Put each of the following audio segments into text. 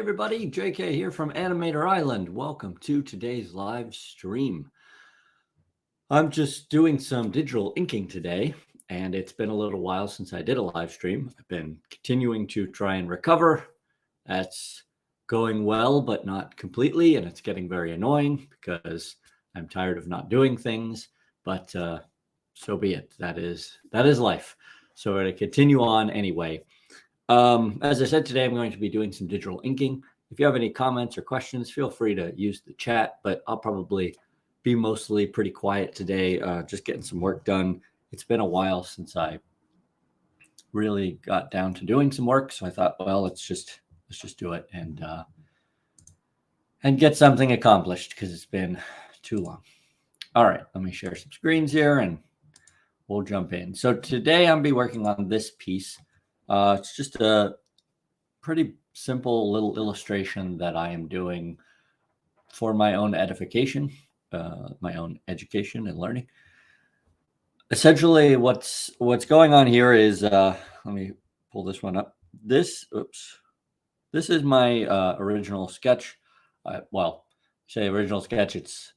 everybody, JK here from Animator Island. Welcome to today's live stream. I'm just doing some digital inking today, and it's been a little while since I did a live stream. I've been continuing to try and recover. That's going well, but not completely, and it's getting very annoying because I'm tired of not doing things, but so be it. That is life. So we're going to continue on anyway. As I said, today I'm going to be doing some digital inking. If you have any comments or questions, feel free to use the chat, but I'll probably be mostly pretty quiet today, just getting some work done. It's been a while since I really got down to doing some work, so I thought, well, let's just do it and get something accomplished because it's been too long. All right, let me share some screens here and we'll jump in. So today I'm be working on this piece. It's just a pretty simple little illustration that I am doing for my own edification, my own education and learning. Essentially, what's going on here is, let me pull this one up. This is my original sketch. Well, say original sketch. It's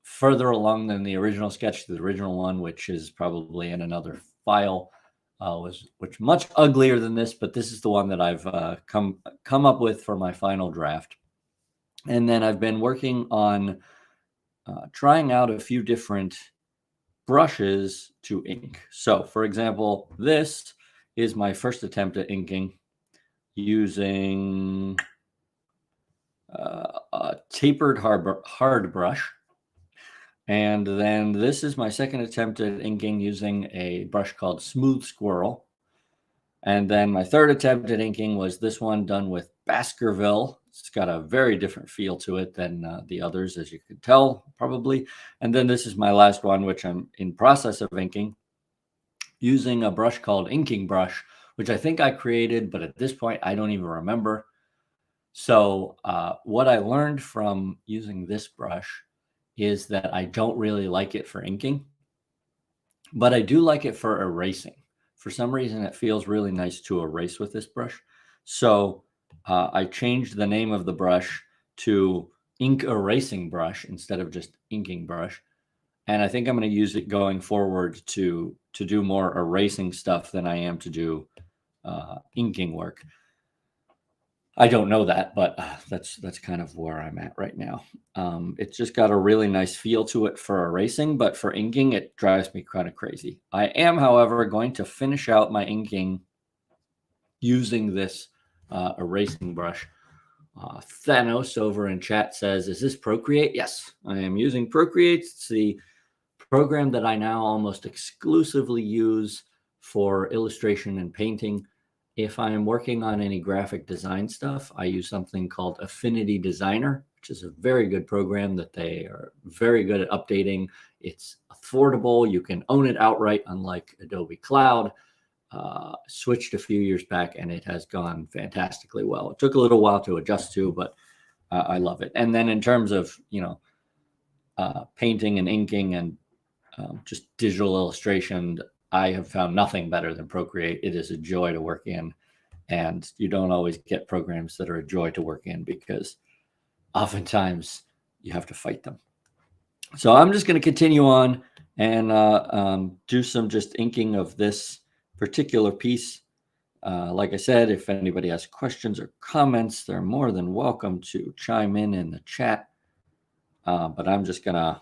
further along than the original sketch. The original one, which is probably in another file, was much uglier than this, but this is the one that I've come up with for my final draft. And then I've been working on trying out a few different brushes to ink. So, for example, this is my first attempt at inking using a tapered hard brush. And then this is my second attempt at inking using a brush called Smooth Squirrel. And then my third attempt at inking was this one done with Baskerville. It's got a very different feel to it than the others, as you could tell, probably. And then this is my last one, which I'm in process of inking using a brush called Inking Brush, which I think I created, but at this point, I don't even remember. So what I learned from using this brush is that I don't really like it for inking, but I do like it for erasing. For some reason, it feels really nice to erase with this brush. So I changed the name of the brush to Ink Erasing Brush instead of just Inking Brush. And I think I'm going to use it going forward to do more erasing stuff than I am to do inking work. I don't know that, but that's kind of where I'm at right now. It's just got a really nice feel to it for erasing, but for inking, it drives me kind of crazy. I am, however, going to finish out my inking using this erasing brush. Thanos over in chat says, is this Procreate? Yes, I am using Procreate. It's the program that I now almost exclusively use for illustration and painting. If I am working on any graphic design stuff, I use something called Affinity Designer, which is a very good program that they are very good at updating. It's affordable. You can own it outright, unlike Adobe Cloud. Switched a few years back, and it has gone fantastically well. It took a little while to adjust to, but I love it. And then in terms of, painting and inking and just digital illustration, I have found nothing better than Procreate. It is a joy to work in, and you don't always get programs that are a joy to work in because oftentimes you have to fight them. So I'm just going to continue on and do some just inking of this particular piece. Like I said, if anybody has questions or comments, they're more than welcome to chime in the chat. But I'm just going to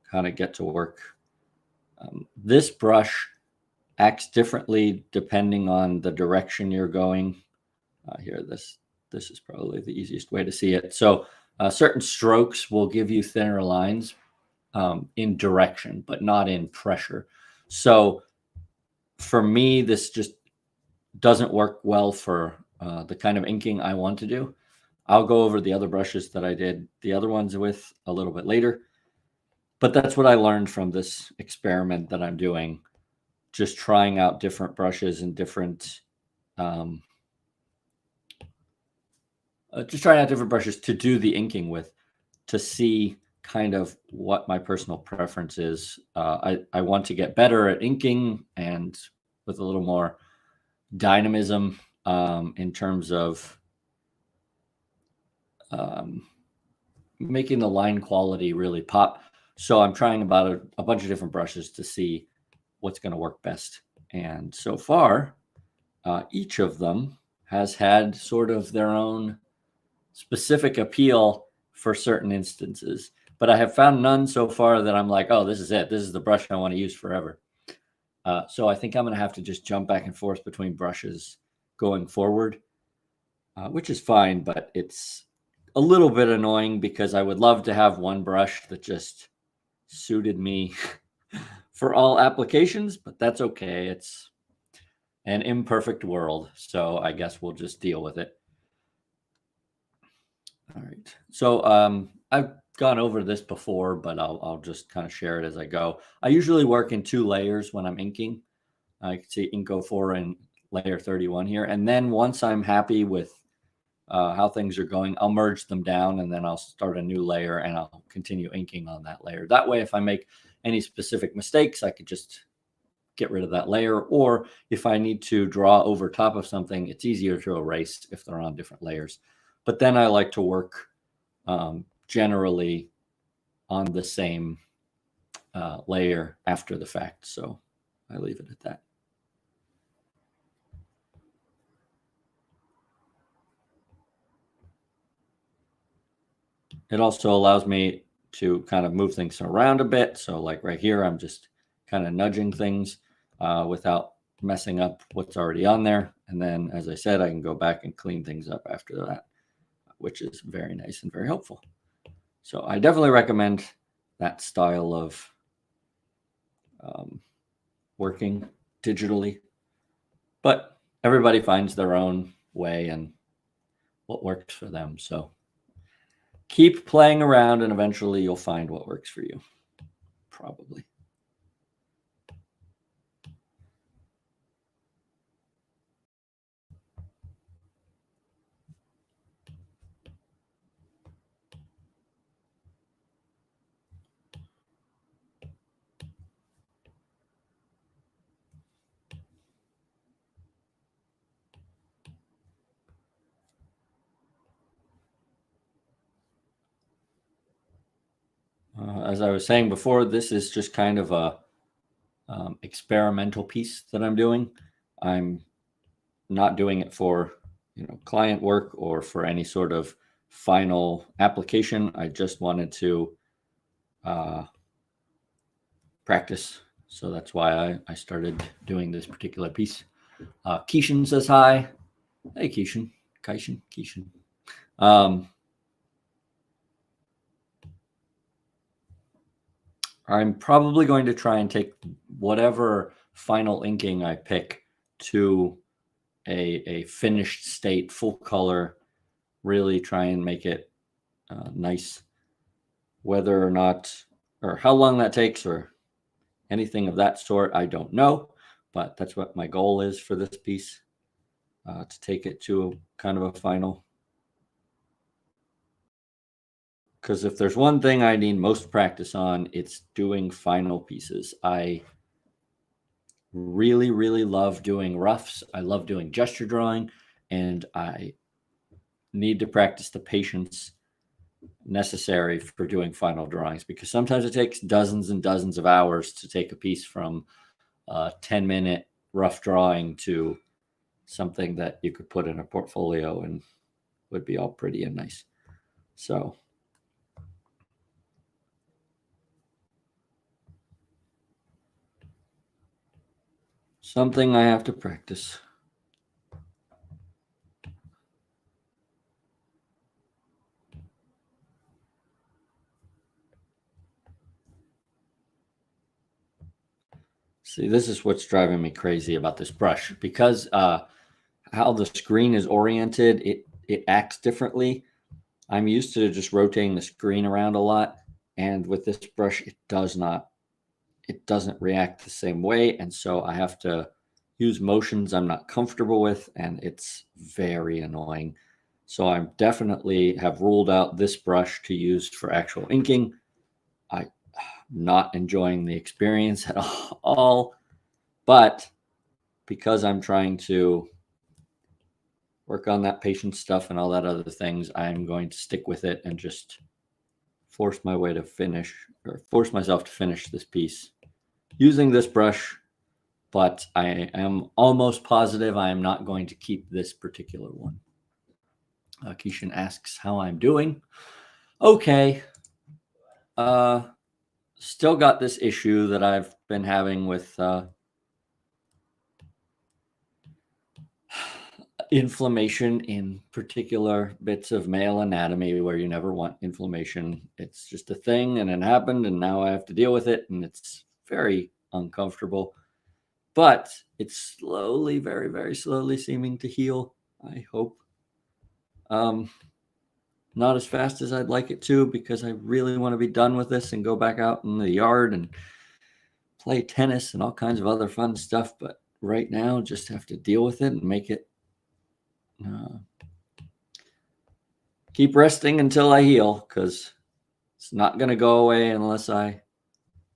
kind of get to work. This brush acts differently depending on the direction you're going. Here, this is probably the easiest way to see it. So certain strokes will give you thinner lines in direction, but not in pressure. So for me, this just doesn't work well for the kind of inking I want to do. I'll go over the other brushes that I did the other ones with a little bit later. But that's what I learned from this experiment that I'm doing. Just trying out different brushes and different, brushes to do the inking with, to see kind of what my personal preference is. I want to get better at inking and with a little more dynamism in terms of making the line quality really pop. So I'm trying about a bunch of different brushes to see what's going to work best. And so far, each of them has had sort of their own specific appeal for certain instances. But I have found none so far that I'm like, oh, this is it. This is the brush I want to use forever. So I think I'm going to have to just jump back and forth between brushes going forward, which is fine, but it's a little bit annoying because I would love to have one brush that just suited me for all applications, but that's okay. It's an imperfect world, so I guess we'll just deal with it. All right. So I've gone over this before, but I'll just kind of share it as I go. I usually work in 2 layers when I'm inking. I can see Inko 4 and layer 31 here. And then once I'm happy with how things are going, I'll merge them down and then I'll start a new layer and I'll continue inking on that layer. That way, if I make any specific mistakes, I could just get rid of that layer. Or if I need to draw over top of something, it's easier to erase if they're on different layers. But then I like to work generally on the same layer after the fact. So I leave it at that. It also allows me to kind of move things around a bit. So like right here, I'm just kind of nudging things without messing up what's already on there. And then, as I said, I can go back and clean things up after that, which is very nice and very helpful. So I definitely recommend that style of working digitally. But everybody finds their own way and what works for them. So keep playing around and eventually you'll find what works for you, probably. As I was saying before, this is just kind of a experimental piece that I'm doing. I'm not doing it for client work or for any sort of final application. I just wanted to practice. So that's why I started doing this particular piece. Keishan says hi. Hey, Keishan. Keishan. I'm probably going to try and take whatever final inking I pick to a finished state, full color, really try and make it nice. Whether or not, or how long that takes or anything of that sort, I don't know, but that's what my goal is for this piece, to take it to a kind of a final. Because if there's one thing I need most practice on, it's doing final pieces. I really, really love doing roughs. I love doing gesture drawing, and I need to practice the patience necessary for doing final drawings, because sometimes it takes dozens and dozens of hours to take a piece from a 10-minute rough drawing to something that you could put in a portfolio and would be all pretty and nice. So something I have to practice. See, this is what's driving me crazy about this brush, because how the screen is oriented, it acts differently. I'm used to just rotating the screen around a lot, and with this brush, it doesn't react the same way, and so I have to use motions I'm not comfortable with, and it's very annoying. So I definitely have ruled out this brush to use for actual inking. I'm not enjoying the experience at all, but because I'm trying to work on that patience stuff and all that other things, I'm going to stick with it and just force myself to finish this piece using this brush. But I am almost positive I am not going to keep this particular one. Keishan asks how I'm doing. Okay. Still got this issue that I've been having with inflammation in particular bits of male anatomy where you never want inflammation. It's just a thing and it happened and now I have to deal with it and it's very uncomfortable. But it's slowly, very, very slowly seeming to heal, I hope. Not as fast as I'd like it to because I really want to be done with this and go back out in the yard and play tennis and all kinds of other fun stuff. But right now, just have to deal with it and make it keep resting until I heal, because it's not going to go away unless I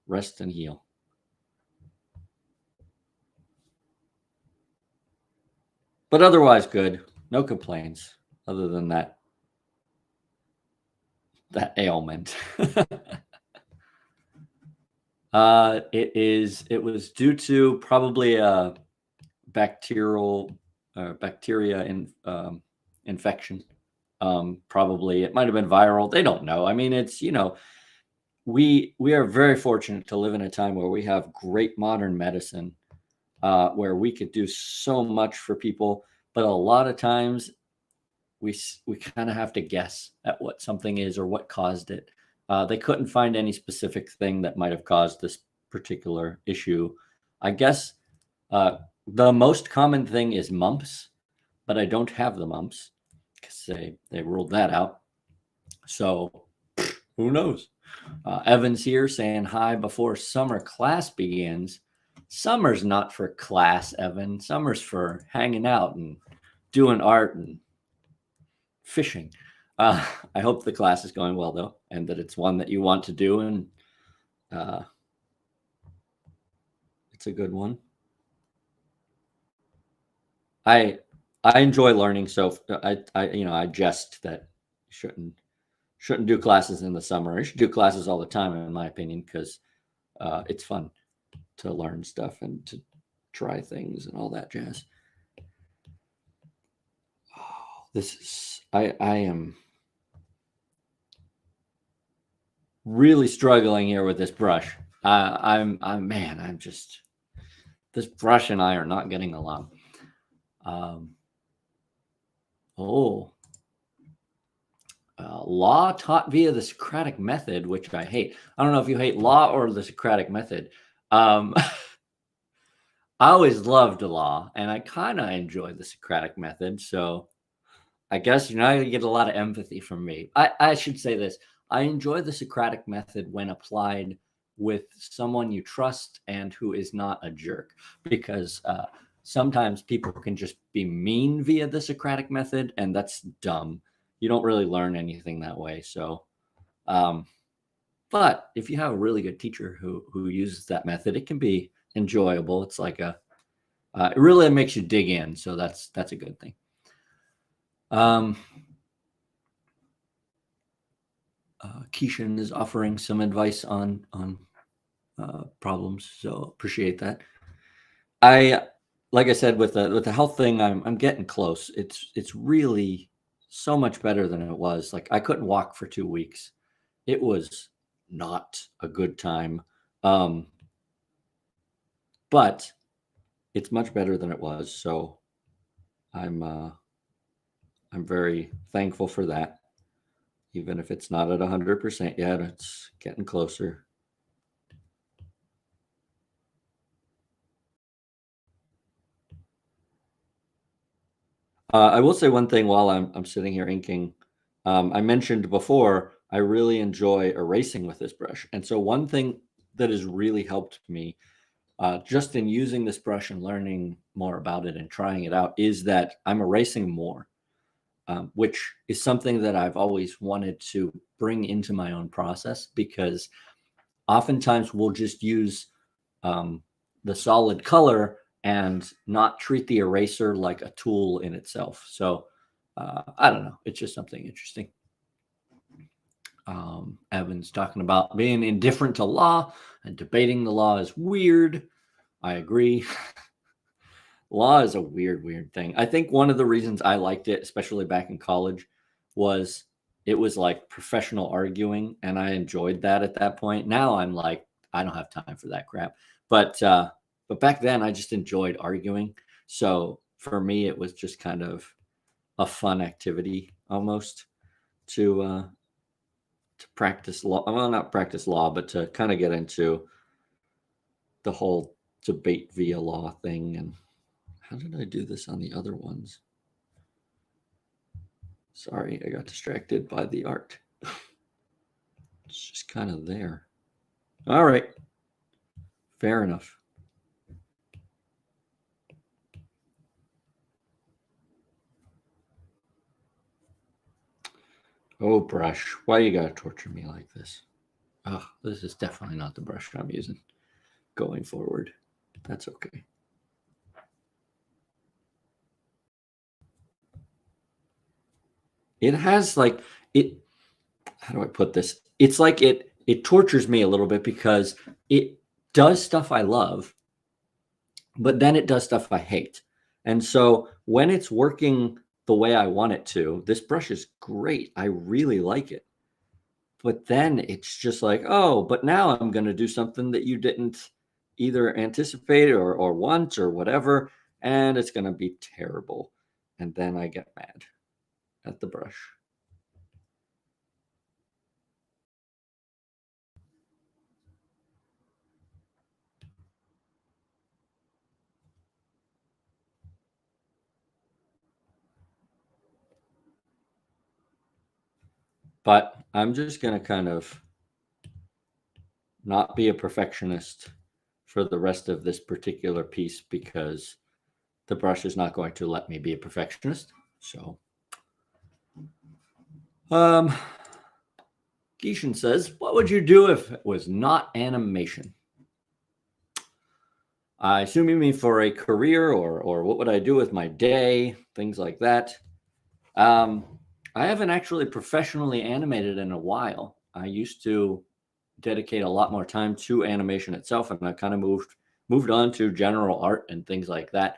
rest and heal. But otherwise good. No complaints other than that ailment. It was due to probably a bacteria infection. Probably it might have been viral. They don't know. I mean, it's, we are very fortunate to live in a time where we have great modern medicine, where we could do so much for people, but a lot of times we kind of have to guess at what something is or what caused it. They couldn't find any specific thing that might have caused this particular issue. I guess the most common thing is mumps, but I don't have the mumps because they ruled that out. So who knows? Evan's here saying hi before summer class begins. Summer's not for class, Evan. Summer's for hanging out and doing art and fishing. I hope the class is going well, though, and that it's one that you want to do, and it's a good one. I enjoy learning, so I jest that you shouldn't do classes in the summer. You should do classes all the time, in my opinion, because it's fun to learn stuff and to try things and all that jazz. I am really struggling here with this brush. This brush and I are not getting along. Law taught via the Socratic method, which I hate. I don't know if you hate law or the Socratic method. I always loved law, and I kind of enjoy the Socratic method. So I guess you're not going to get a lot of empathy from me. I should say this. I enjoy the Socratic method when applied with someone you trust and who is not a jerk, because sometimes people can just be mean via the Socratic method, and that's dumb. You don't really learn anything that way. So, but if you have a really good teacher who uses that method, it can be enjoyable. It's like it really makes you dig in. So that's a good thing. Keishan is offering some advice on problems, so appreciate that. Like I said, with the health thing, I'm getting close. It's really so much better than it was. Like, I couldn't walk for 2 weeks. It was not a good time, but it's much better than it was. So I'm very thankful for that. Even if it's not at 100% yet, it's getting closer. I will say one thing while I'm sitting here inking. I mentioned before, I really enjoy erasing with this brush. And so one thing that has really helped me just in using this brush and learning more about it and trying it out is that I'm erasing more, which is something that I've always wanted to bring into my own process, because oftentimes we'll just use the solid color and not treat the eraser like a tool in itself. So I don't know. It's just something interesting. Evan's talking about being indifferent to law and debating the law is weird. I agree. Law is a weird thing. I think one of the reasons I liked it, especially back in college, was it was like professional arguing, and I enjoyed that at that point. Now I'm like, I don't have time for that crap. But back then I just enjoyed arguing. So for me, it was just kind of a fun activity almost to practice law. Well, not practice law, but to kind of get into the whole debate via law thing. And how did I do this on the other ones? Sorry, I got distracted by the art. It's just kind of there. All right. Fair enough. Oh, brush. Why you gotta torture me like this? Oh, this is definitely not the brush I'm using going forward. That's okay. It has like it. How do I put this? It's like it tortures me a little bit because it does stuff I love, but then it does stuff I hate. And so when it's working the way I want it to, this brush is great. I really like it. But then it's just like, oh, but now I'm going to do something that you didn't either anticipate or want or whatever. And it's going to be terrible. And then I get mad at the brush. But I'm just going to kind of not be a perfectionist for the rest of this particular piece because the brush is not going to let me be a perfectionist. So, Gishin says, what would you do if it was not animation? I assume you mean for a career or what would I do with my day, things like that. I haven't actually professionally animated in a while. I used to dedicate a lot more time to animation itself, and I kind of moved on to general art and things like that.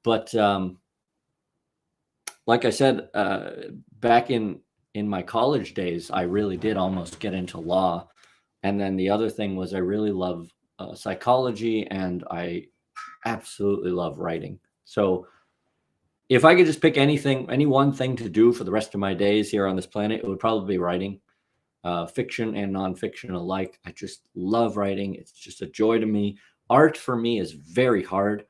But like I said, back in my college days, I really did almost get into law. And then the other thing was I really love psychology, and I absolutely love writing. So if I could just pick any one thing to do for the rest of my days here on this planet, it would probably be writing, fiction and nonfiction alike. I just love writing. It's just a joy to me. Art for me is very hard.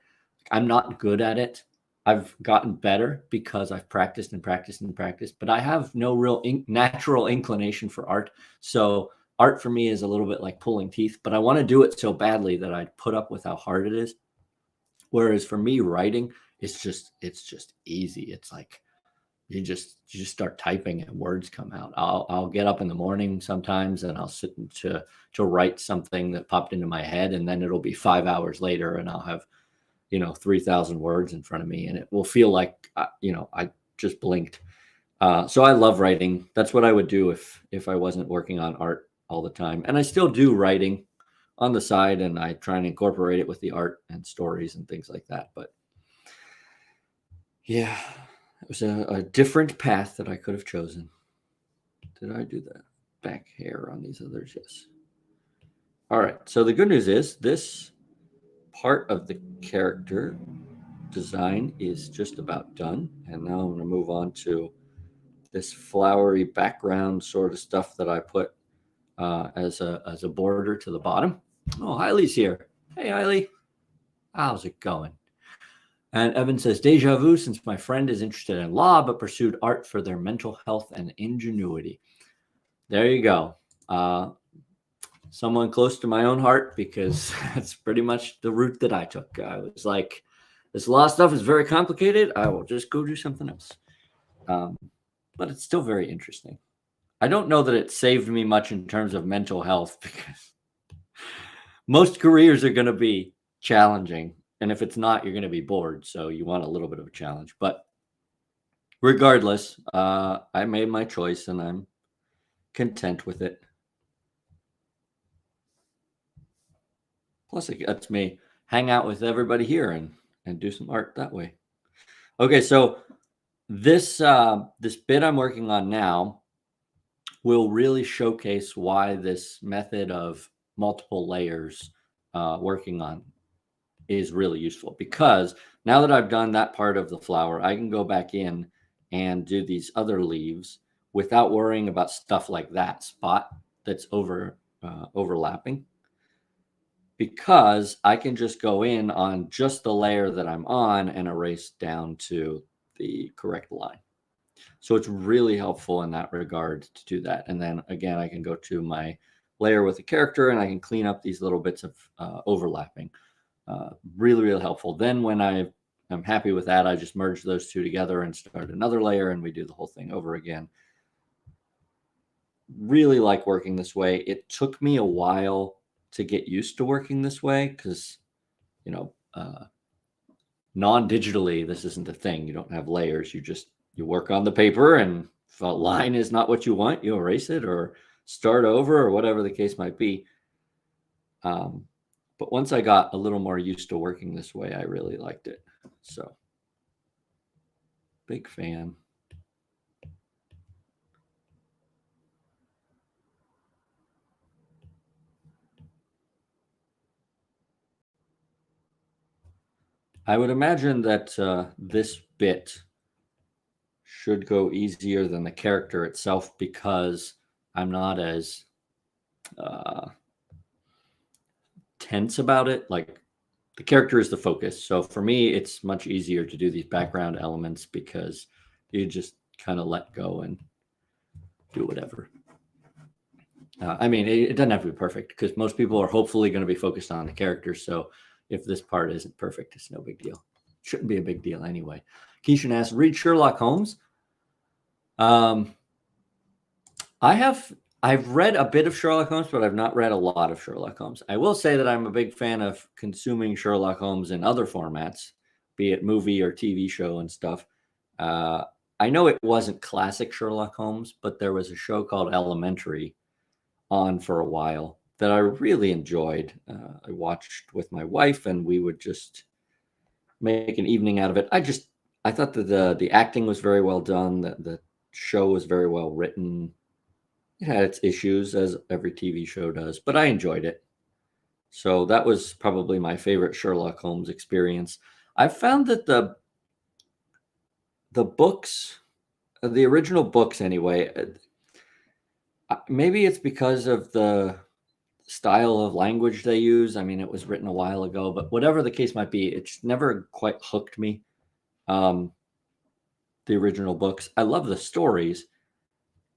I'm not good at it. I've gotten better because I've practiced and practiced and practiced, but I have no real natural inclination for art. So art for me is a little bit like pulling teeth, but I want to do it so badly that I'd put up with how hard it is. Whereas for me, writing, it's just easy. It's like you just start typing and words come out. I'll get up in the morning sometimes and I'll sit to write something that popped into my head, and then it'll be 5 hours later and I'll have 3,000 words in front of me, and it will feel like I just blinked. So I love writing. That's what I would do if I wasn't working on art all the time. And I still do writing on the side, and I try and incorporate it with the art and stories and things like that. But yeah, it was a different path that I could have chosen. Did I do that back hair on these others? Yes. All right. So the good news is this part of the character design is just about done. And now I'm going to move on to this flowery background sort of stuff that I put as a border to the bottom. Oh, Hailey's here. Hey, Hailey. How's it going? And Evan says, deja vu, since my friend is interested in law but pursued art for their mental health and ingenuity. There you go. Someone close to my own heart, because that's pretty much the route that I took. I was like, this law stuff is very complicated. I will just go do something else. But it's still very interesting. I don't know that it saved me much in terms of mental health, because most careers are going to be challenging. And if it's not, you're going to be bored. So you want a little bit of a challenge. But regardless, I made my choice and I'm content with it. Plus, it lets me hang out with everybody here and do some art that way. Okay, so this this bit I'm working on now will really showcase why this method of multiple layers working on is really useful, because now that I've done that part of the flower, I can go back in and do these other leaves without worrying about stuff like that spot that's overlapping, because I can just go in on just the layer that I'm on and erase down to the correct line. So it's really helpful in that regard to do that. And then again, I can go to my layer with the character and I can clean up these little bits of overlapping. Really, really helpful. Then when I'm happy with that, I just merge those two together and start another layer and we do the whole thing over again. Really like working this way. It took me a while to get used to working this way because, you know, non-digitally, this isn't a thing. You don't have layers. You work on the paper, and if a line is not what you want, you erase it or start over or whatever the case might be. But once I got a little more used to working this way, I really liked it. So, big fan. I would imagine that this bit should go easier than the character itself because I'm not as tense about it. Like, the character is the focus. So for me, it's much easier to do these background elements because you just kind of let go and do whatever. I mean, it doesn't have to be perfect because most people are hopefully going to be focused on the character. So if this part isn't perfect, it's no big deal. Shouldn't be a big deal anyway. Keishan asks, read Sherlock Holmes. I've read a bit of Sherlock Holmes, but I've not read a lot of Sherlock Holmes. I will say that I'm a big fan of consuming Sherlock Holmes in other formats, be it movie or TV show and stuff. I know it wasn't classic Sherlock Holmes, but there was a show called Elementary on for a while that I really enjoyed. I watched with my wife and we would just make an evening out of it. I thought that the acting was very well done. The show was very well written. It had its issues, as every TV show does, but I enjoyed it. So that was probably my favorite Sherlock Holmes experience. I found that the books, the original books anyway, maybe it's because of the style of language they use. I mean, it was written a while ago, but whatever the case might be, it's never quite hooked me. The original books. I love the stories,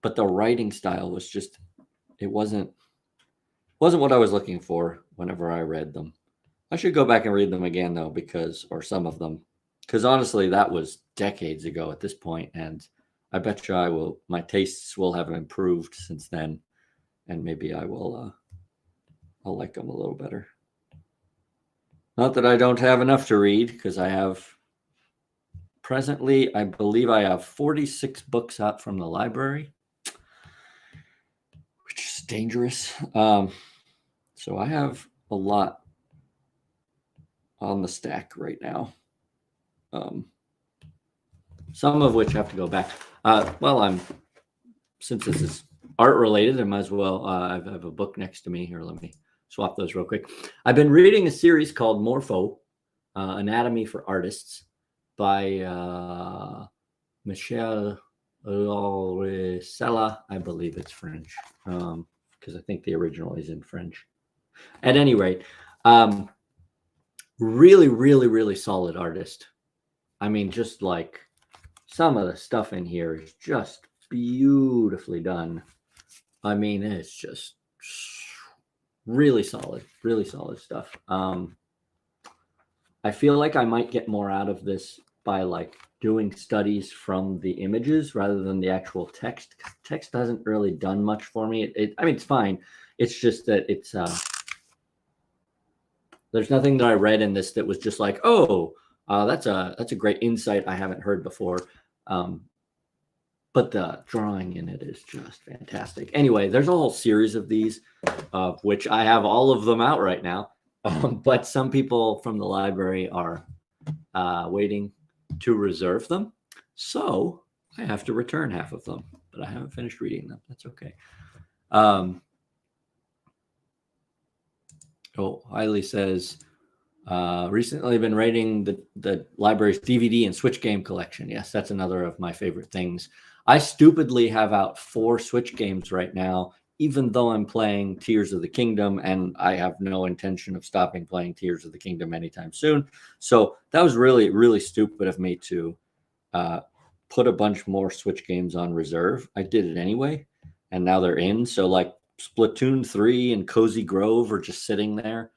but the writing style was just, it wasn't what I was looking for whenever I read them. I should go back and read them again though, or some of them, because honestly, that was decades ago at this point, and I bet you my tastes will have improved since then, and maybe I'll like them a little better. Not that I don't have enough to read, because presently, I believe I have 46 books out from the library, which is dangerous. So I have a lot on the stack right now. Some of which have to go back. Since this is art related, I might as well, I have a book next to me here. Let me swap those real quick. I've been reading a series called Morpho, Anatomy for Artists by Michel Lauricella. I believe it's French, because I think the original is in French. At any rate, really, really, really solid artist. I mean, just like some of the stuff in here is just beautifully done. I mean, it's just really solid stuff. I feel like I might get more out of this by like doing studies from the images rather than the actual text. Text hasn't really done much for me. I mean, it's fine. It's just that it's There's nothing that I read in this that was just like, oh, that's a great insight I haven't heard before. But the drawing in it is just fantastic. Anyway, there's a whole series of these, which I have all of them out right now. But some people from the library are waiting to reserve them. So I have to return half of them, but I haven't finished reading them. That's okay. Hiley says, recently been rating the library's DVD and Switch game collection. Yes, that's another of my favorite things. I stupidly have out 4 Switch games right now, even though I'm playing Tears of the Kingdom, and I have no intention of stopping playing Tears of the Kingdom anytime soon. So that was really, really stupid of me to put a bunch more Switch games on reserve. I did it anyway, and now they're in. So like Splatoon 3 and Cozy Grove are just sitting there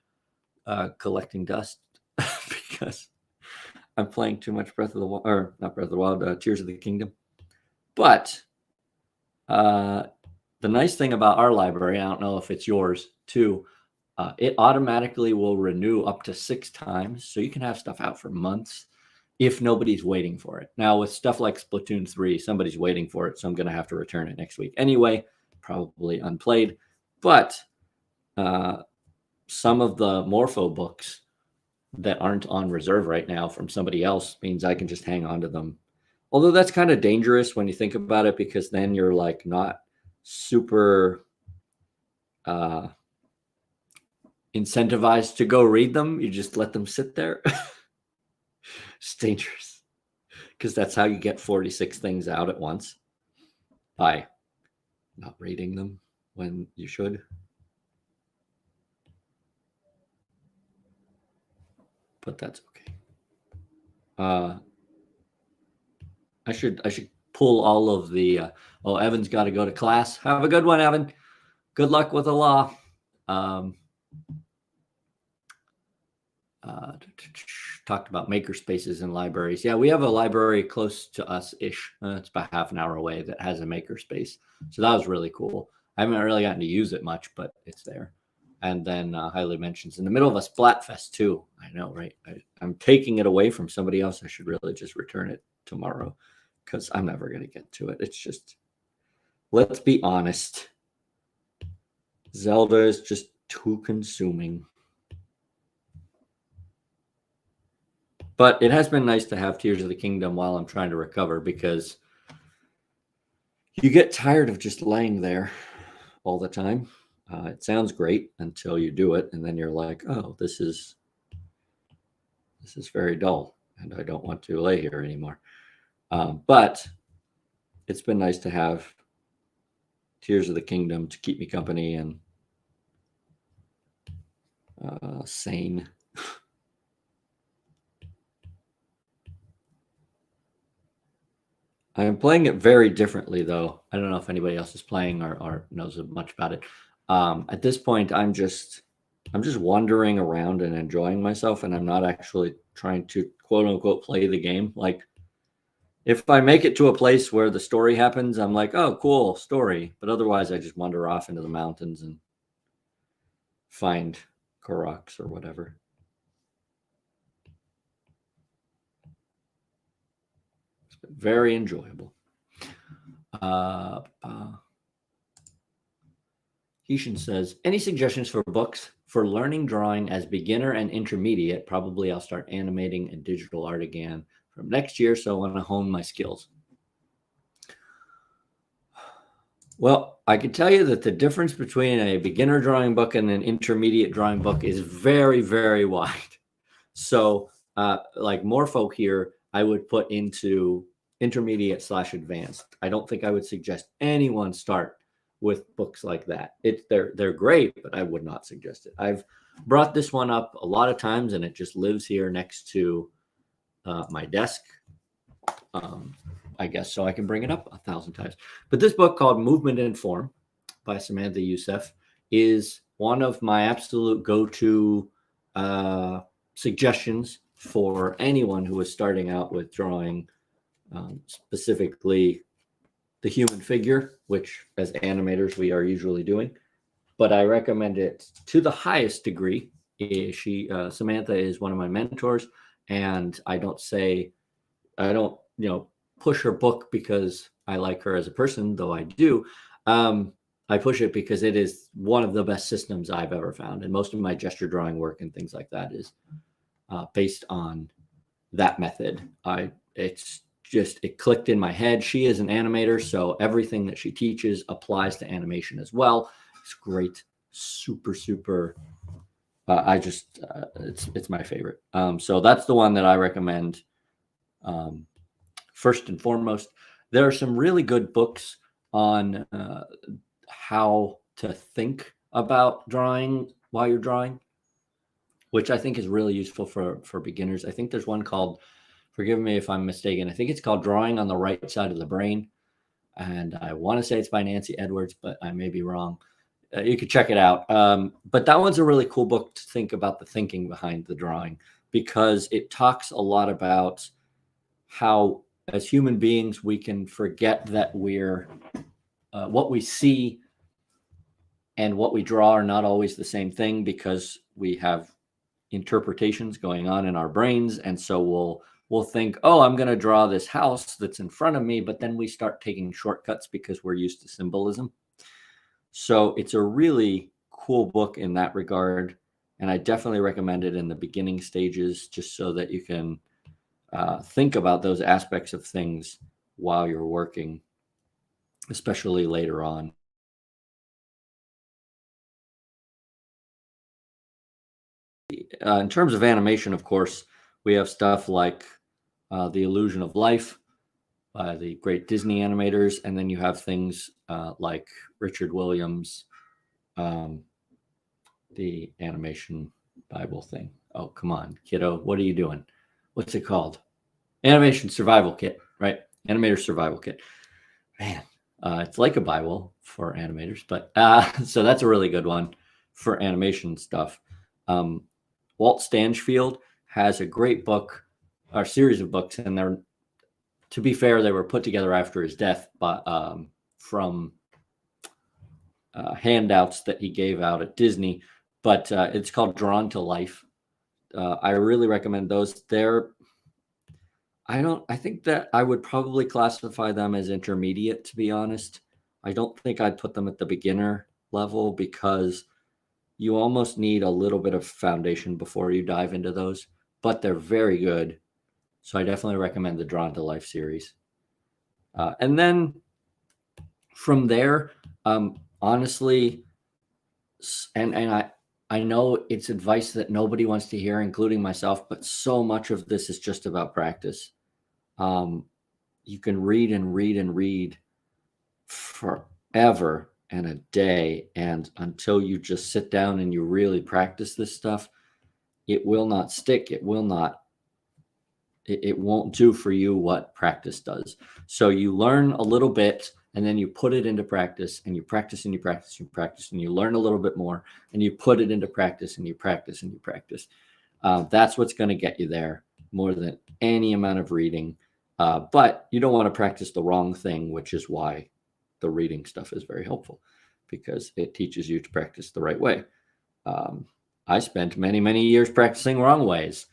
collecting dust because I'm playing too much Breath of the Wild, or not Breath of the Wild, Tears of the Kingdom. But the nice thing about our library, I don't know if it's yours too, it automatically will renew up to 6 times. So you can have stuff out for months if nobody's waiting for it. Now with stuff like Splatoon 3, somebody's waiting for it. So I'm going to have to return it next week anyway, probably unplayed. But some of the Morpho books that aren't on reserve right now from somebody else means I can just hang on to them. Although that's kind of dangerous when you think about it, because then you're like not super incentivized to go read them. You just let them sit there. It's dangerous because that's how you get 46 things out at once by not reading them when you should. But that's okay. I should pull all of the. Evan's got to go to class. Have a good one, Evan. Good luck with the law. Talked about maker spaces in libraries. Yeah, we have a library close to us-ish. It's about half an hour away that has a maker space. So that was really cool. I haven't really gotten to use it much, but it's there. And then Hiley mentions in the middle of a Splatfest too. I know, right? I'm taking it away from somebody else. I should really just return it tomorrow because I'm never going to get to it. It's just, let's be honest. Zelda is just too consuming. But it has been nice to have Tears of the Kingdom while I'm trying to recover, because you get tired of just laying there all the time. It sounds great until you do it, and then you're like, oh, this is very dull, and I don't want to lay here anymore. But it's been nice to have Tears of the Kingdom to keep me company and sane. I am playing it very differently, though. I don't know if anybody else is playing or knows much about it. At this point, I'm just wandering around and enjoying myself, and I'm not actually trying to quote unquote play the game. Like, if I make it to a place where the story happens, I'm like, oh, cool story. But otherwise, I just wander off into the mountains and find Koroks or whatever. It's been very enjoyable. Heishan says, any suggestions for books for learning drawing as beginner and intermediate? Probably I'll start animating and digital art again from next year, so I want to hone my skills. Well, I can tell you that the difference between a beginner drawing book and an intermediate drawing book is very, very wide. So like Morpho here, I would put into intermediate/advanced. I don't think I would suggest anyone start with books like that. They're great, but I would not suggest it. I've brought this one up a lot of times, and it just lives here next to my desk, I guess, so I can bring it up 1,000 times. But this book called Movement and Form by Samantha Youssef is one of my absolute go-to suggestions for anyone who is starting out with drawing, specifically the human figure, which as animators we are usually doing. But I recommend it to the highest degree Samantha is one of my mentors, and I don't, push her book because I like her as a person, though I do. I push it because it is one of the best systems I've ever found, and most of my gesture drawing work and things like that is based on that method. It clicked in my head. She is an animator, so everything that she teaches applies to animation as well. It's great, super, super. It's my favorite. So that's the one that I recommend. First and foremost, there are some really good books on how to think about drawing while you're drawing, which I think is really useful for beginners. I think there's one called, forgive me if I'm mistaken, I think it's called Drawing on the Right Side of the Brain. And I want to say it's by Nancy Edwards, but I may be wrong. You could check it out. But that one's a really cool book to think about the thinking behind the drawing, because it talks a lot about how, as human beings, we can forget that we're what we see and what we draw are not always the same thing, because we have interpretations going on in our brains. And so we'll think, oh, I'm going to draw this house that's in front of me, but then we start taking shortcuts because we're used to symbolism. So it's a really cool book in that regard, and I definitely recommend it in the beginning stages, just so that you can think about those aspects of things while you're working, especially later on. In terms of animation, of course, we have stuff like The Illusion of Life by the great Disney animators, and then you have things like Richard Williams, the animation Bible thing. Oh, come on, kiddo, what are you doing? What's it called? Animation Survival Kit, right? Animator Survival Kit. Man, it's like a Bible for animators, but so that's a really good one for animation stuff. Walt Stanchfield has a great book, or series of books, and they're, to be fair, they were put together after his death, but from handouts that he gave out at Disney. But it's called Drawn to Life. I really recommend those. I think that I would probably classify them as intermediate, to be honest. I don't think I'd put them at the beginner level, because you almost need a little bit of foundation before you dive into those, but they're very good. So I definitely recommend the Drawn to Life series. And then from there, honestly, and I know it's advice that nobody wants to hear, including myself, but so much of this is just about practice. You can read and read and read forever and a day, and until you just sit down and you really practice this stuff, it will not stick. It won't do for you what practice does. So you learn a little bit, and then you put it into practice, and you practice and you practice and you practice, and you learn a little bit more, and you put it into practice and you practice and you practice. That's what's going to get you there more than any amount of reading. But you don't want to practice the wrong thing, which is why the reading stuff is very helpful, because it teaches you to practice the right way. I spent many, many years practicing wrong ways,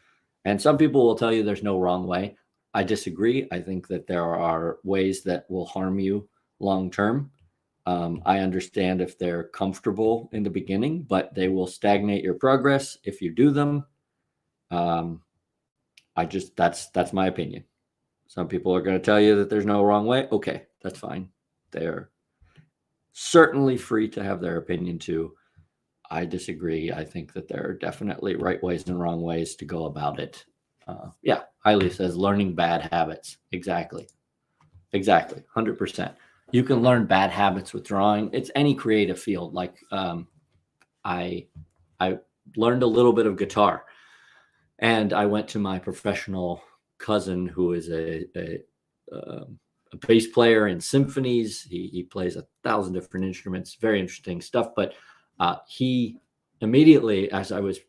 and some people will tell you there's no wrong way. I disagree. I think that there are ways that will harm you long term. I understand if they're comfortable in the beginning, but they will stagnate your progress if you do them. That's my opinion. Some people are going to tell you that there's no wrong way. Okay, that's fine. They're certainly free to have their opinion too. I disagree. I think that there are definitely right ways and wrong ways to go about it. Yeah, Hailey says learning bad habits. Exactly. 100%. You can learn bad habits with drawing. It's any creative field. Like I learned a little bit of guitar, and I went to my professional cousin, who is a bass player in symphonies. He plays 1,000 different instruments. Very interesting stuff. But he immediately, as I was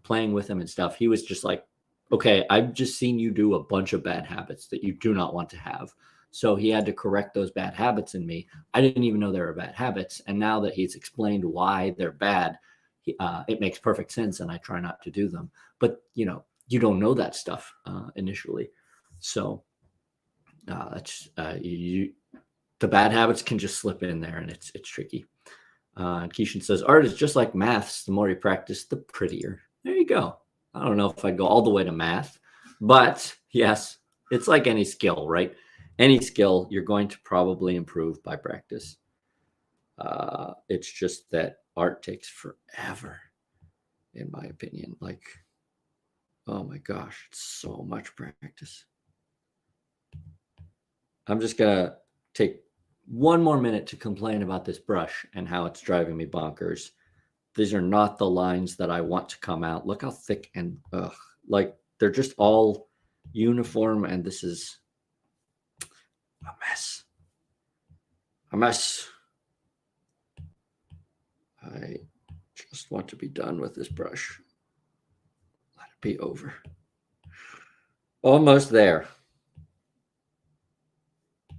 playing with him and stuff, he was just like, okay, I've just seen you do a bunch of bad habits that you do not want to have. So he had to correct those bad habits in me. I didn't even know they were bad habits. And now that he's explained why they're bad, it makes perfect sense, and I try not to do them. But you don't know that stuff initially, so that's the bad habits can just slip in there, and it's tricky. Keishan says art is just like maths. The more you practice, the prettier. There you go. I don't know if I'd go all the way to math, but yes, it's like any skill, right? Any skill, you're going to probably improve by practice. It's just that art takes forever, in my opinion. Like, oh my gosh, it's so much practice. I'm just gonna take one more minute to complain about this brush and how it's driving me bonkers. These are not the lines that I want to come out. Look how thick and like they're just all uniform, and this is a mess. A mess. I just want to be done with this brush. Let it be over. Almost there.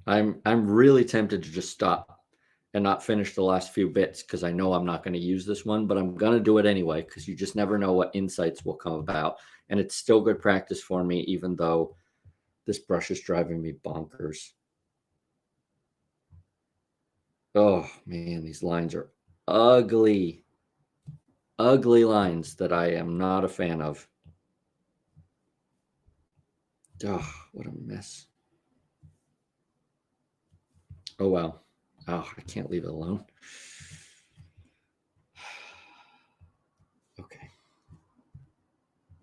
I'm really tempted to just stop and not finish the last few bits because I know I'm not going to use this one, but I'm going to do it anyway because you just never know what insights will come about. And it's still good practice for me, even though this brush is driving me bonkers. Oh, man, these lines are ugly. Ugly lines that I am not a fan of. Oh, what a mess. Oh, well. Oh, I can't leave it alone. Okay.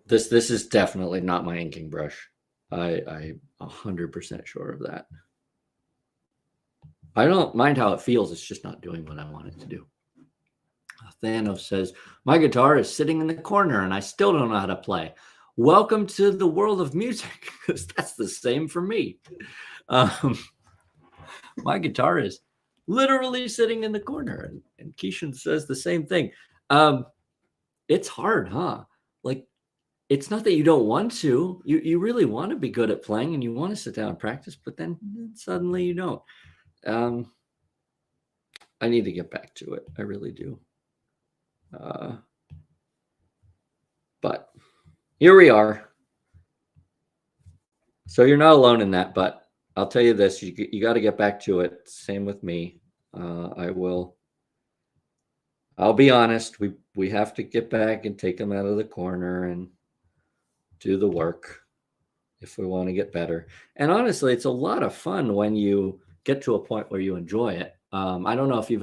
This is definitely not my inking brush. I'm 100% sure of that. I don't mind how it feels. It's just not doing what I want it to do. Thanos says, my guitar is sitting in the corner and I still don't know how to play. Welcome to the world of music, because that's the same for me. My guitar is literally sitting in the corner, and Keishan says the same thing. It's hard, huh? Like, it's not that you don't want to. You really want to be good at playing and you want to sit down and practice, but then suddenly you don't. I need to get back to it. I really do. But here we are. So you're not alone in that, but I'll tell you this, you got to get back to it. Same with me. I'll be honest. We have to get back and take them out of the corner and do the work if we want to get better. And honestly, it's a lot of fun when you get to a point where you enjoy it. I don't know if you've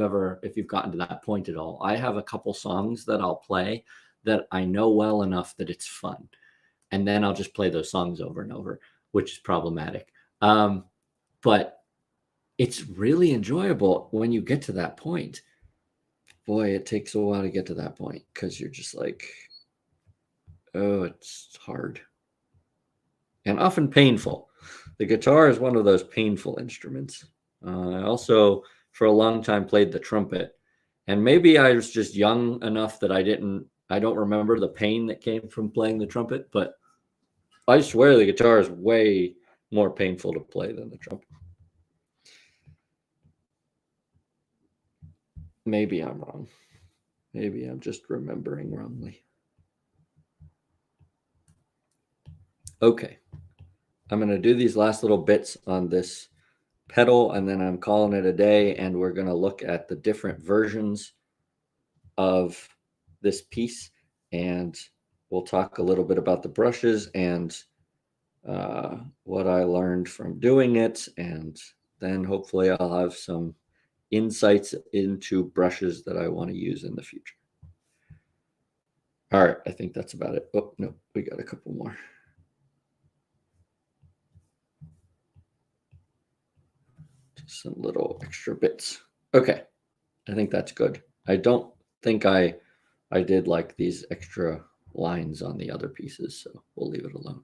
gotten to that point at all. I have a couple songs that I'll play that I know well enough that it's fun. And then I'll just play those songs over and over, which is problematic. But it's really enjoyable when you get to that point. Boy, it takes a while to get to that point because you're just like, oh, it's hard. And often painful. The guitar is one of those painful instruments. I also, for a long time, played the trumpet. And maybe I was just young enough that I don't remember the pain that came from playing the trumpet, but I swear the guitar is way more painful to play than the trumpet. Maybe I'm wrong. Maybe I'm just remembering wrongly. Okay. I'm going to do these last little bits on this pedal, and then I'm calling it a day, and we're going to look at the different versions of this piece, and we'll talk a little bit about the brushes and what I learned from doing it, and then hopefully I'll have some insights into brushes that I want to use in the future. All right, I think that's about it. Oh, no, we got a couple more. Just some little extra bits. Okay, I think that's good. I don't think I did like these extra lines on the other pieces, so we'll leave it alone.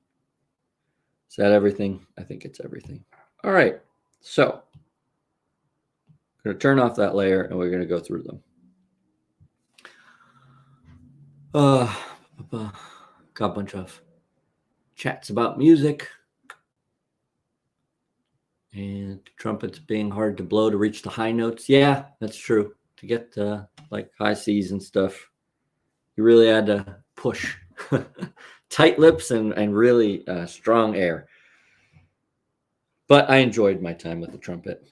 Is that everything? I think it's everything. All right, so I'm going to turn off that layer and we're going to go through them. Got a bunch of chats about music and trumpets being hard to blow to reach the high notes. Yeah, that's true. To get like high C's and stuff, You really had to push tight lips and really strong air. But I enjoyed my time with the trumpet,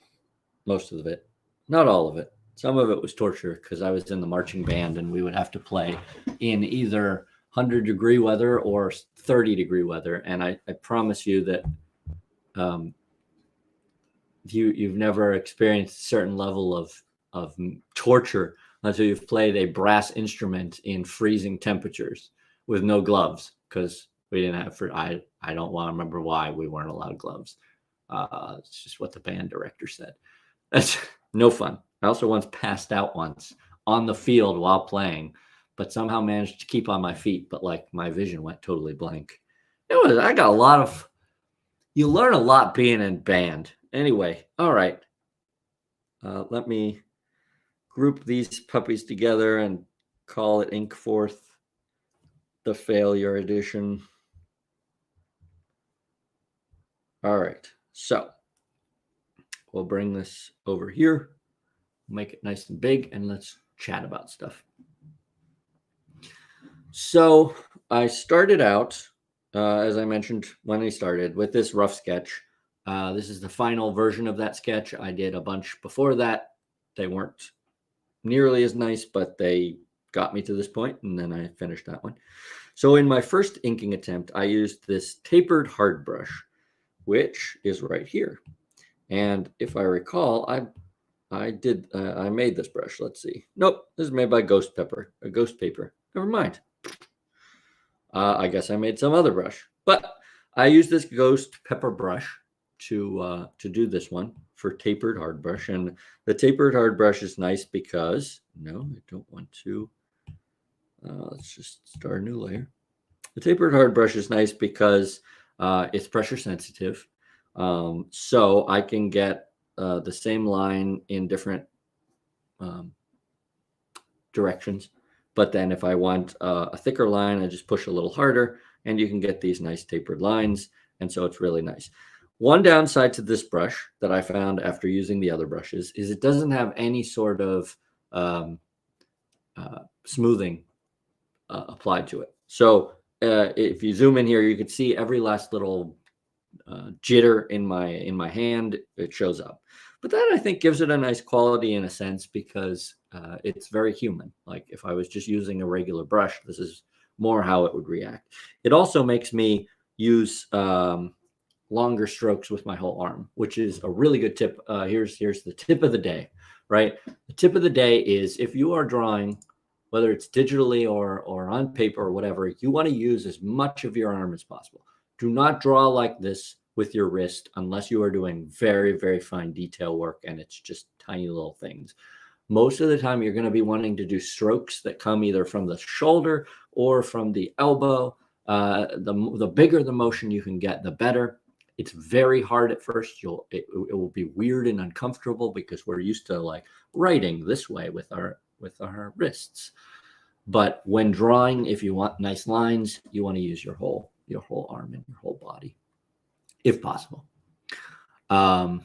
most of it, not all of it. Some of it was torture because I was in the marching band and we would have to play in either 100-degree weather or 30-degree weather. And I promise you that you've never experienced a certain level of torture until you've played a brass instrument in freezing temperatures with no gloves, because we didn't have I don't want to remember why we weren't allowed gloves. It's just what the band director said. That's no fun. I also once passed out once on the field while playing, but somehow managed to keep on my feet, but like my vision went totally blank. I got a lot of, you learn a lot being in band. Anyway, all right. Let me group these puppies together and call it Inkforth, the failure edition. All right, so we'll bring this over here, make it nice and big, and let's chat about stuff. So I started out, as I mentioned when I started, with this rough sketch. This is the final version of that sketch. I did a bunch before that. They weren't nearly as nice, but they got me to this point, and then I finished that one. So in my first inking attempt, I used this tapered hard brush, which is right here. And if I recall, I made this brush. Let's see. Nope, this is made by Ghost Paper. Never mind. I guess I made some other brush, but I used this Ghost Pepper brush to do this one for tapered hard brush. And the tapered hard brush is nice because, no, I don't want to. Let's just start a new layer. The tapered hard brush is nice because it's pressure sensitive. So I can get the same line in different directions. But then if I want a thicker line, I just push a little harder and you can get these nice tapered lines. And so it's really nice. One downside to this brush that I found after using the other brushes is it doesn't have any sort of smoothing applied to it. So if you zoom in here, you can see every last little jitter in my hand. It shows up. But that, I think, gives it a nice quality in a sense because it's very human. Like if I was just using a regular brush, this is more how it would react. It also makes me use longer strokes with my whole arm, which is a really good tip. Here's the tip of the day, right? The tip of the day is if you are drawing, whether it's digitally or on paper or whatever, you want to use as much of your arm as possible. Do not draw like this with your wrist unless you are doing very, very fine detail work and it's just tiny little things. Most of the time, you're going to be wanting to do strokes that come either from the shoulder or from the elbow. The bigger the motion you can get, the better. It's very hard at first. It will be weird and uncomfortable because we're used to like writing this way with our wrists. But when drawing, if you want nice lines, you want to use your whole arm and your whole body, if possible. And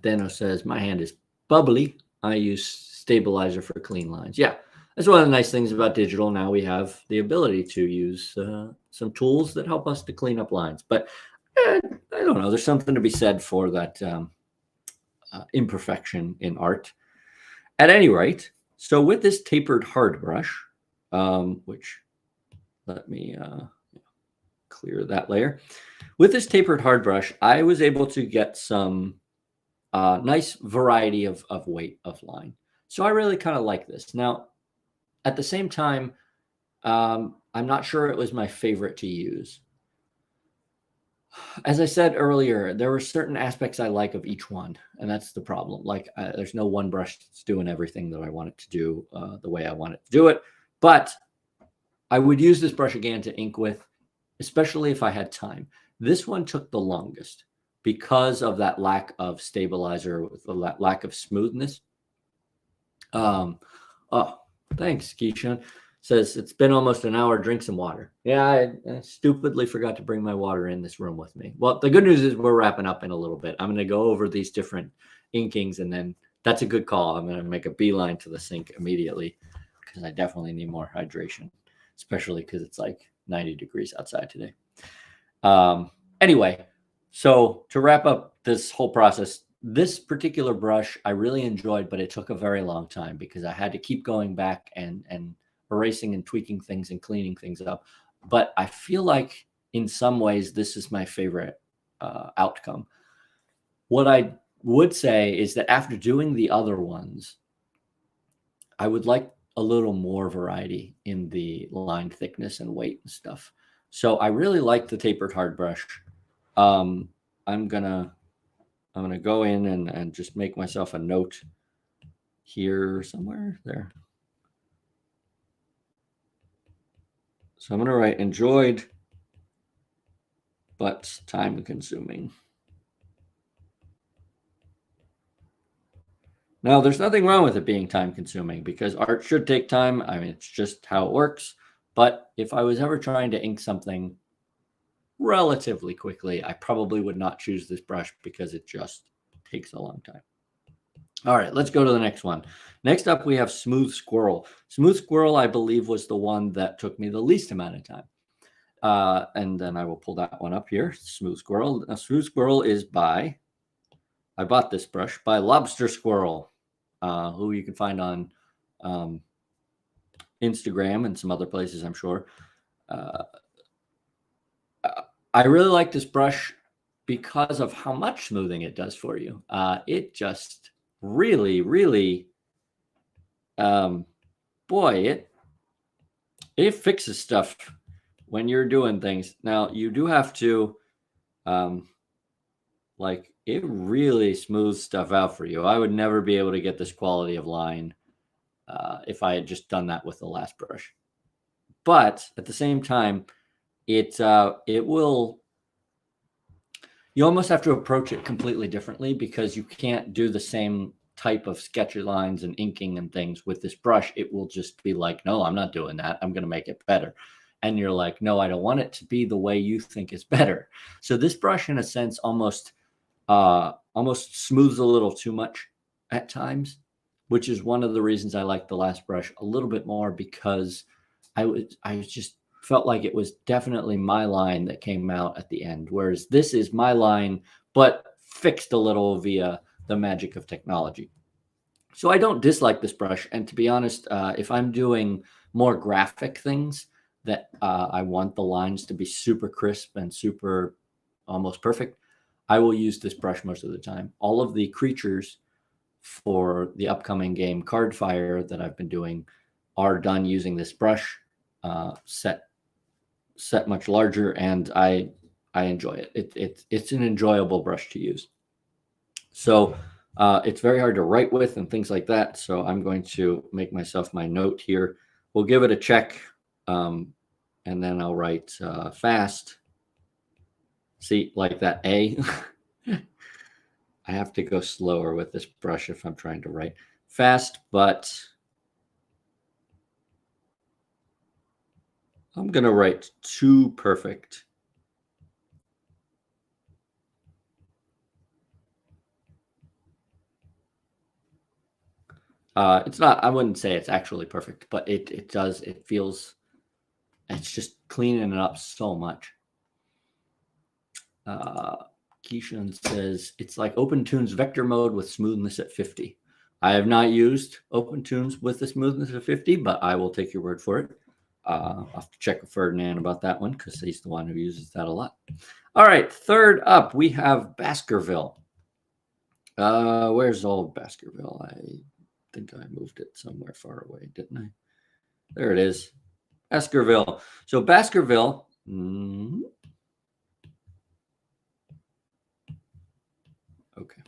Thano says, my hand is bubbly. I use stabilizer for clean lines. Yeah, that's one of the nice things about digital. Now we have the ability to use some tools that help us to clean up lines. But I don't know. There's something to be said for that imperfection in art. At any rate, so with this tapered hard brush, which let me clear that layer. With this tapered hard brush, I was able to get some nice variety of weight of line. So I really kind of like this. Now, at the same time, I'm not sure it was my favorite to use. As I said earlier, there were certain aspects I like of each one, and that's the problem. Like there's no one brush that's doing everything that I want it to do the way I want it to do it. But I would use this brush again to ink with, especially if I had time. This one took the longest because of that lack of stabilizer, with the lack of smoothness. Oh, thanks, Keishan. Says it's been almost an hour. Drink some water. Yeah, I stupidly forgot to bring my water in this room with me. Well, the good news is we're wrapping up in a little bit. I'm going to go over these different inkings, and then that's a good call. I'm going to make a beeline to the sink immediately because I definitely need more hydration. especially because it's like 90 degrees outside today. Anyway, so to wrap up this whole process, this particular brush I really enjoyed, but it took a very long time because I had to keep going back and erasing and tweaking things and cleaning things up. But I feel like in some ways this is my favorite outcome. What I would say is that after doing the other ones, I would like a little more variety in the line thickness and weight and stuff. So I really like the tapered hard brush. I'm gonna go in and just make myself a note here somewhere there. So I'm gonna write enjoyed, but time consuming. Now, there's nothing wrong with it being time consuming because art should take time. I mean, it's just how it works. But if I was ever trying to ink something relatively quickly, I probably would not choose this brush because it just takes a long time. All right, let's go to the next one. Next up, we have Smooth Squirrel. Smooth Squirrel, I believe, was the one that took me the least amount of time. And then I will pull that one up here. Smooth Squirrel. Now, Smooth Squirrel is by, I bought this brush by Lobster Squirrel, who you can find on Instagram and some other places, I'm sure. I really like this brush because of how much smoothing it does for you. It just really, really, boy, it fixes stuff when you're doing things. Now, you do have to, like, it really smooths stuff out for you. I would never be able to get this quality of line if I had just done that with the last brush. But at the same time, it will, you almost have to approach it completely differently because you can't do the same type of sketchy lines and inking and things with this brush. It will just be like, no, I'm not doing that. I'm going to make it better. And you're like, no, I don't want it to be the way you think is better. So this brush, in a sense, almost smooths a little too much at times, which is one of the reasons I like the last brush a little bit more, because I just felt like it was definitely my line that came out at the end, whereas this is my line, but fixed a little via the magic of technology. So I don't dislike this brush. And to be honest, if I'm doing more graphic things that I want the lines to be super crisp and super almost perfect, I will use this brush most of the time. All of the creatures for the upcoming game Cardfire that I've been doing are done using this brush, set much larger, and I enjoy it. It's an enjoyable brush to use. So it's very hard to write with and things like that. So I'm going to make myself my note here. We'll give it a check, and then I'll write fast. See, like that A. I have to go slower with this brush if I'm trying to write fast, but I'm going to write too perfect. It's not, I wouldn't say it's actually perfect, but it does, it feels, it's just cleaning it up so much. Keishan says, it's like OpenToon's vector mode with smoothness at 50. I have not used OpenToon's with the smoothness at 50, but I will take your word for it. I'll have to check with Ferdinand about that one because he's the one who uses that a lot. All right, third up, we have Baskerville. Where's old Baskerville? I think I moved it somewhere far away, didn't I? There it is, Baskerville. So Baskerville, okay.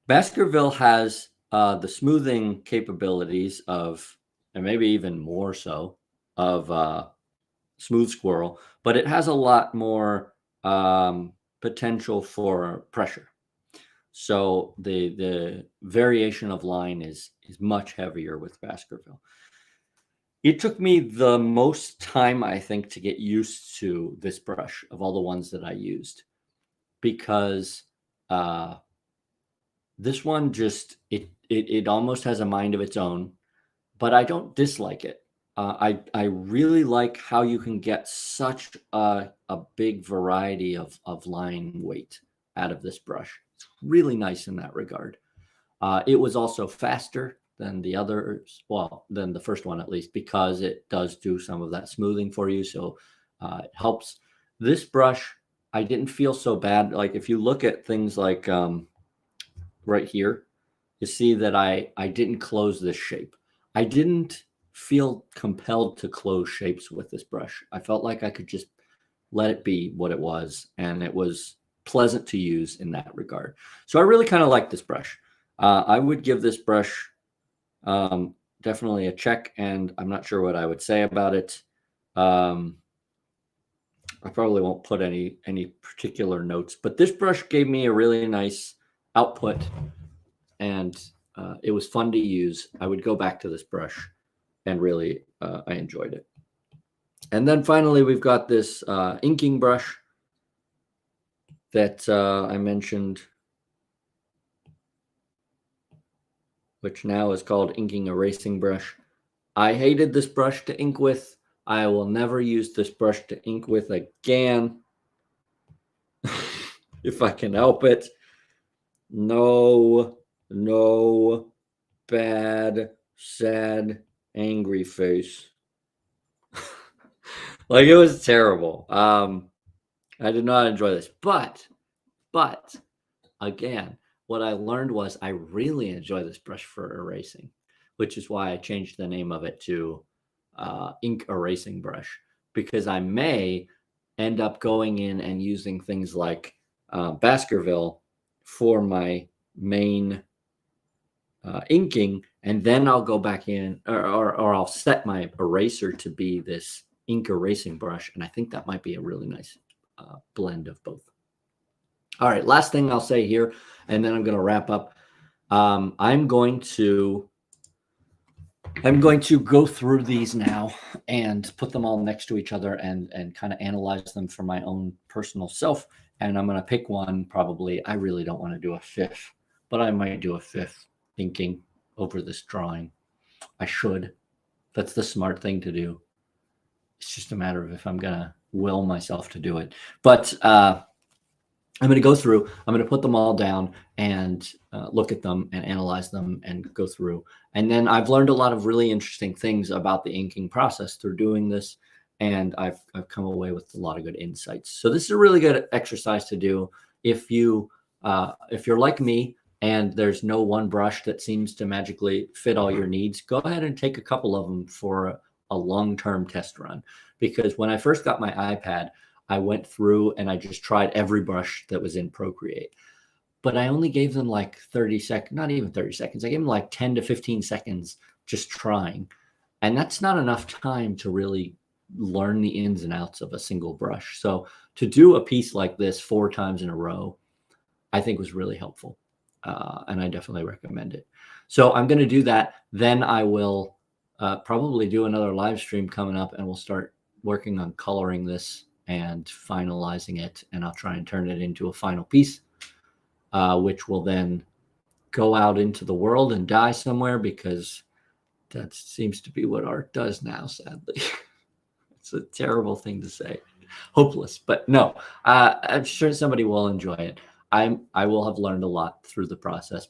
Baskerville has the smoothing capabilities of, and maybe even more so, of Smooth Squirrel, but it has a lot more potential for pressure. So the variation of line is much heavier with Baskerville. It took me the most time, I think, to get used to this brush of all the ones that I used, because this one just, it almost has a mind of its own, but I don't dislike it. I really like how you can get such a big variety of line weight out of this brush. It's really nice in that regard. It was also faster than the others, well, than the first one at least, because it does do some of that smoothing for you. So it helps. This brush, I didn't feel so bad. Like if you look at things like right here, you see that I didn't close this shape. I didn't feel compelled to close shapes with this brush. I felt like I could just let it be what it was, and it was pleasant to use in that regard. So I really kind of like this brush. I would give this brush definitely a check, and I'm not sure what I would say about it. I probably won't put any particular notes, but this brush gave me a really nice output, and it was fun to use. I would go back to this brush, and really I enjoyed it. And then finally, we've got this inking brush that I mentioned, which now is called Inking Erasing Brush. I hated this brush to ink with. I will never use this brush to ink with again. If I can help it. No, bad, sad, angry face. Like, it was terrible. I did not enjoy this, but again, what I learned was I really enjoy this brush for erasing, which is why I changed the name of it to Ink Erasing Brush, because I may end up going in and using things like Baskerville for my main inking, and then I'll go back in, or I'll set my eraser to be this ink erasing brush, and I think that might be a really nice blend of both. All right, last thing I'll say here, and then I'm going to wrap up. I'm going to go through these now and put them all next to each other and kind of analyze them for my own personal self. And I'm going to pick one probably. I really don't want to do a fifth, but I might do a fifth inking over this drawing. I should. That's the smart thing to do. It's just a matter of if I'm going to will myself to do it. But I'm going to go through, I'm going to put them all down and look at them and analyze them and go through. And then I've learned a lot of really interesting things about the inking process through doing this. And I've come away with a lot of good insights. So this is a really good exercise to do. If you're like me and there's no one brush that seems to magically fit all your needs, go ahead and take a couple of them for a long-term test run. Because when I first got my iPad, I went through and I just tried every brush that was in Procreate. But I only gave them like 30 seconds, not even 30 seconds. I gave them like 10 to 15 seconds just trying. And that's not enough time to really learn the ins and outs of a single brush. So to do a piece like this 4 times in a row, I think was really helpful. And I definitely recommend it. So I'm going to do that. Then I will probably do another live stream coming up, and we'll start working on coloring this and finalizing it. And I'll try and turn it into a final piece, which will then go out into the world and die somewhere, because that seems to be what art does now, sadly. It's a terrible thing to say. Hopeless, but no, I'm sure somebody will enjoy it. I will have learned a lot through the process.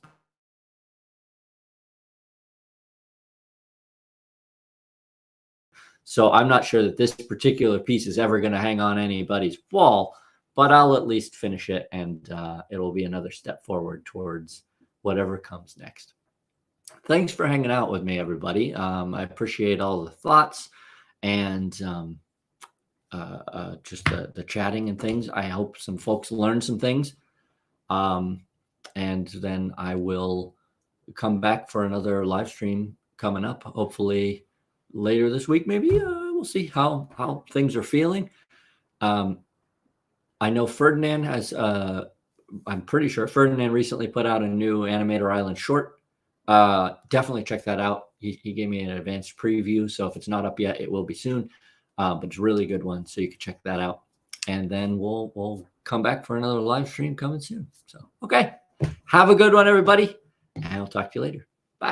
So I'm not sure that this particular piece is ever going to hang on anybody's wall, but I'll at least finish it, and it'll be another step forward towards whatever comes next. Thanks for hanging out with me, everybody. I appreciate all the thoughts and just the chatting and things. I hope some folks learn some things. And then I will come back for another live stream coming up, hopefully later this week, maybe. We'll see how things are feeling. I know Ferdinand has, I'm pretty sure Ferdinand recently put out a new Animator Island short. Definitely check that out. He gave me an advanced preview, so if it's not up yet, it will be soon. But it's a really good one, so you can check that out. And then we'll come back for another live stream coming soon. So, okay. Have a good one, everybody. And I'll talk to you later.